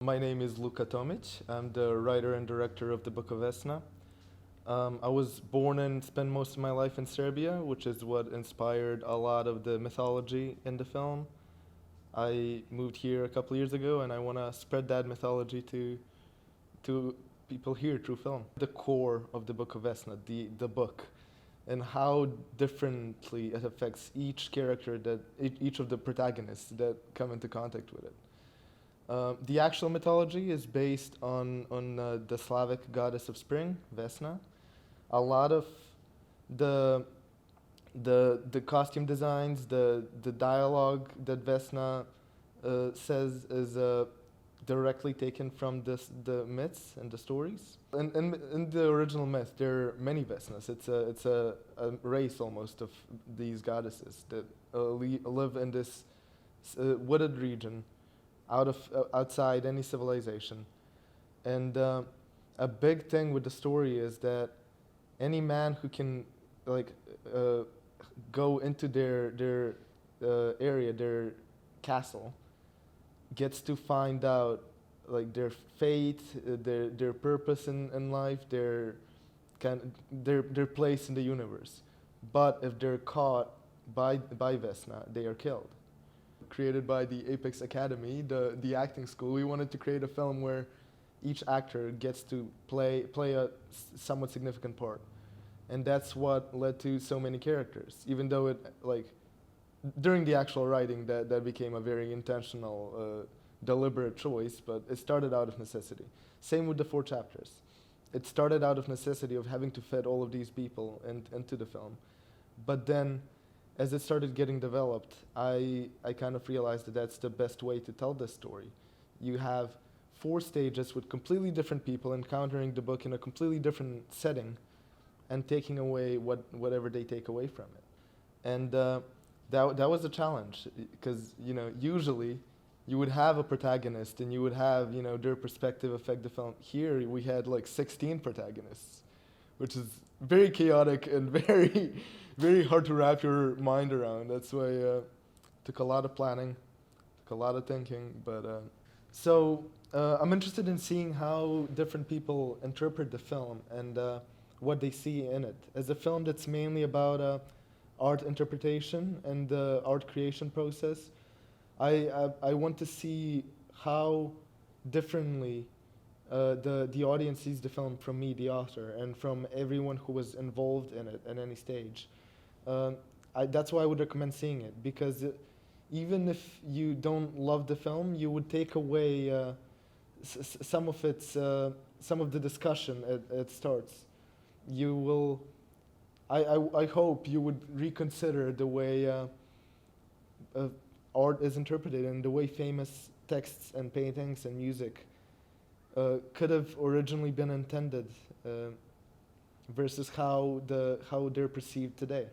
My name is Luka Tomić. I'm the writer and director of the Book of Vesna. I was born and spent most of my life in Serbia, which is what inspired a lot of the mythology in the film. I moved here a couple years ago, and I want to spread that mythology to people here through film. The core of the Book of Vesna, the book, and how differently it affects each character, each of the protagonists that come into contact with it. The actual mythology is based on the Slavic goddess of spring, Vesna. A lot of the costume designs, the dialogue that Vesna says is directly taken from the myths and the stories. In the original myth, there are many Vesnas. It's a race almost of these goddesses that live in this wooded region, outside any civilization. And a big thing with the story is that any man who can go into their area, their castle, gets to find out their fate, their purpose in life, their place in the universe. But if they're caught by Vesna, they are killed. Created by the Apex Academy, the acting school, we wanted to create a film where each actor gets to play a somewhat significant part. And that's what led to so many characters. Even though during the actual writing, that became a very intentional, deliberate choice, but it started out of necessity. Same with the 4 chapters. It started out of necessity of having to fit all of these people into the film. But then, as it started getting developed, I kind of realized that that's the best way to tell this story. You have 4 stages with completely different people encountering the book in a completely different setting and taking away whatever they take away from it. And that was a challenge, because usually you would have a protagonist and you would have their perspective affect the film. Here we had 16 protagonists, which is very chaotic and very, very hard to wrap your mind around. That's why it took a lot of planning, took a lot of thinking. But so I'm interested in seeing how different people interpret the film and what they see in it. As a film that's mainly about art interpretation and the art creation process, I want to see how differently the audience sees the film from me, the author, and from everyone who was involved in it at any stage. That's why I would recommend seeing it, because even if you don't love the film, you would take away some of the discussion it starts. You will, I hope you would reconsider the way art is interpreted and the way famous texts and paintings and music could have originally been intended versus how they're perceived today.